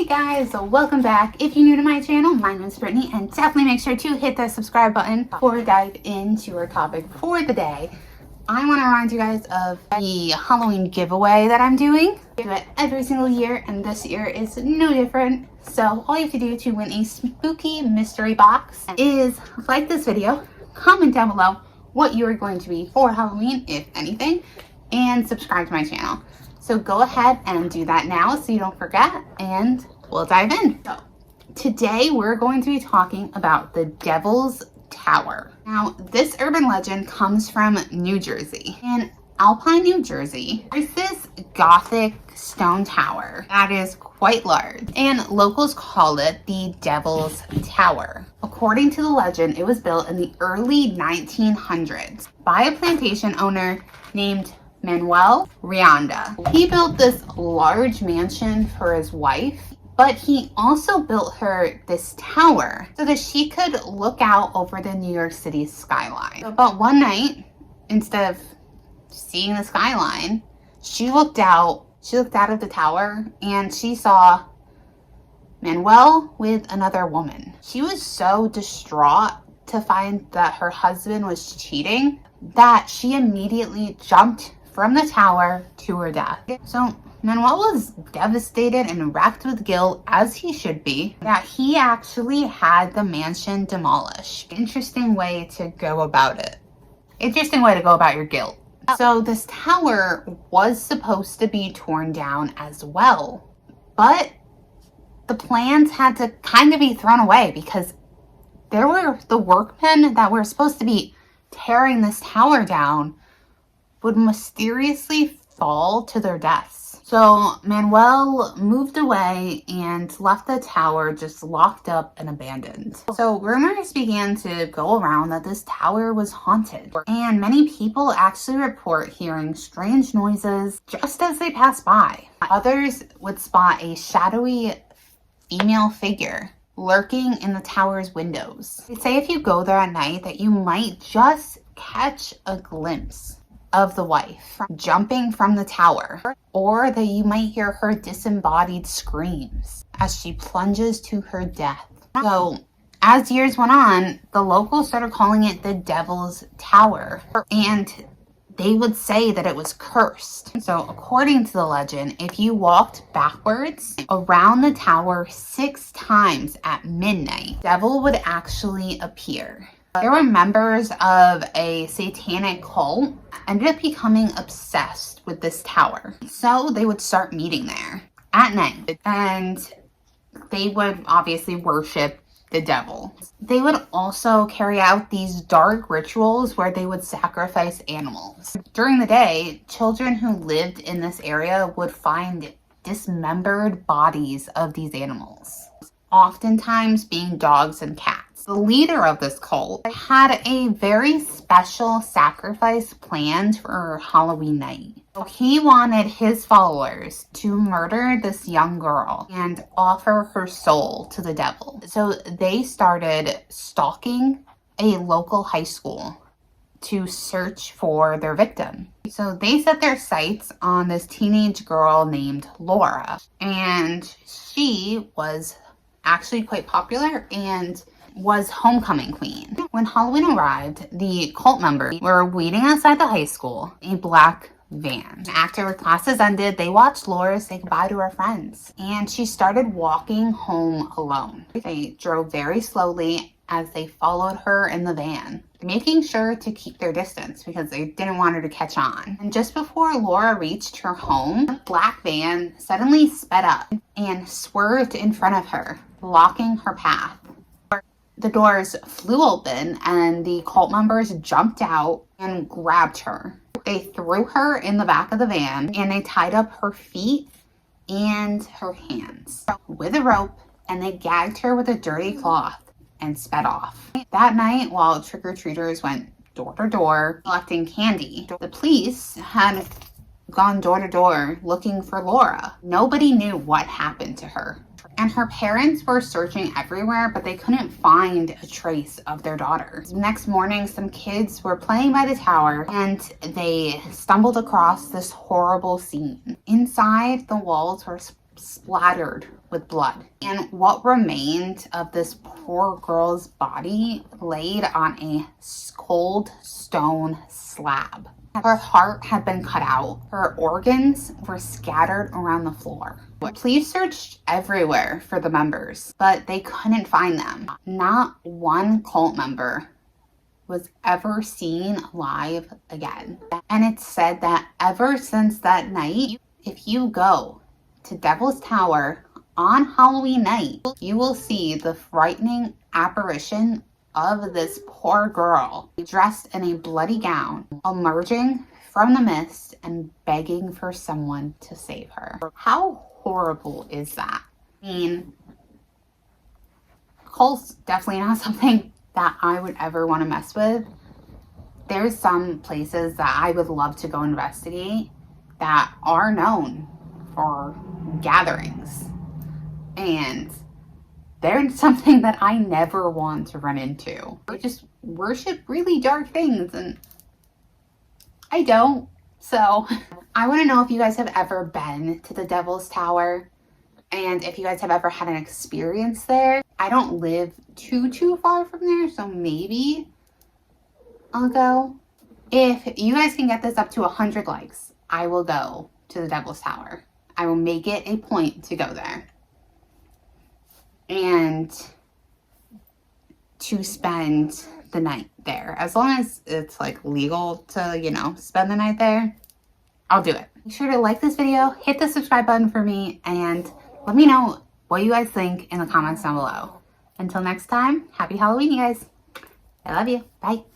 Guys, so welcome back. If you're new to my channel, my name is Brittany, and definitely make sure to hit the subscribe button before we dive into our topic for the day. I want to remind you guys of the Halloween giveaway that I'm doing. I do it every single year, and this year is no different. So all you have to do to win a spooky mystery box is like this video, comment down below what you are going to be for Halloween, if anything, and subscribe to my channel. So go ahead and do that now so you don't forget, and we'll dive in. So today we're going to be talking about the Devil's Tower. Now, this urban legend comes from New Jersey. In Alpine, New Jersey, there's this Gothic stone tower that is quite large, and locals call it the Devil's Tower. According to the legend, it was built in the early 1900s by a plantation owner named Manuel Rianda. He built this large mansion for his wife, but he also built her this tower so that she could look out over the New York City skyline. But one night, instead of seeing the skyline, she looked out of the tower and she saw Manuel with another woman. She was so distraught to find that her husband was cheating that she immediately jumped from the tower to her death. So Manuel was devastated and racked with guilt, as he should be, that he actually had the mansion demolished. Interesting way to go about it. Interesting way to go about your guilt. So this tower was supposed to be torn down as well, but the plans had to kind of be thrown away because there were the workmen that were supposed to be tearing this tower down would mysteriously fall to their deaths. So Manuel moved away and left the tower just locked up and abandoned. So rumors began to go around that this tower was haunted, and many people actually report hearing strange noises just as they passed by. Others would spot a shadowy female figure lurking in the tower's windows. They say if you go there at night that you might just catch a glimpse of the wife jumping from the tower, or that you might hear her disembodied screams as she plunges to her death. So as years went on, the locals started calling it the Devil's Tower, and they would say that it was cursed. So according to the legend, if you walked backwards around the tower 6 times at midnight, the devil would actually appear. There were members of a satanic cult ended up becoming obsessed with this tower. So they would start meeting there at night, and they would obviously worship the devil. They would also carry out these dark rituals where they would sacrifice animals. During the day, children who lived in this area would find dismembered bodies of these animals, oftentimes being dogs and cats. The leader of this cult had a very special sacrifice planned for Halloween night. So he wanted his followers to murder this young girl and offer her soul to the devil. So they started stalking a local high school to search for their victim. So they set their sights on this teenage girl named Laura, and she was actually quite popular and was homecoming queen. When Halloween arrived, the cult members were waiting outside the high school in a black van. After classes ended, they watched Laura say goodbye to her friends, and she started walking home alone. They drove very slowly as they followed her in the van, making sure to keep their distance because they didn't want her to catch on. And just before Laura reached her home, the black van suddenly sped up and swerved in front of her, blocking her path. The doors flew open and the cult members jumped out and grabbed her. They threw her in the back of the van and they tied up her feet and her hands with a rope, and they gagged her with a dirty cloth and sped off. That night, while trick-or-treaters went door to door collecting candy, the police had gone door to door looking for Laura. Nobody knew what happened to her, and her parents were searching everywhere, but they couldn't find a trace of their daughter. The next morning, some kids were playing by the tower and they stumbled across this horrible scene. Inside, the walls were splattered with blood. And what remained of this poor girl's body laid on a cold stone slab. Her heart had been cut out. Her organs were scattered around the floor. Police searched everywhere for the members, but they couldn't find them. Not one cult member was ever seen alive again. And it's said that ever since that night, if you go to Devil's Tower on Halloween night, you will see the frightening apparition of this poor girl dressed in a bloody gown, emerging from the mist and begging for someone to save her. How horrible is that? I mean, cults definitely not something that I would ever want to mess with. There's some places that I would love to go investigate that are known for gatherings, and they're something that I never want to run into. They just worship really dark things, and I don't. So I want to know if you guys have ever been to the Devil's Tower, and if you guys have ever had an experience there. I don't live too far from there, so maybe I'll go. If you guys can get this up to 100 likes, I will go to the Devil's Tower. I will make it a point to go there and to spend the night there. As long as it's like legal to, you know, spend the night there, I'll do it. Make sure to like this video, hit the subscribe button for me, and let me know what you guys think in the comments down below. Until next time, happy Halloween, you guys. I love you. Bye.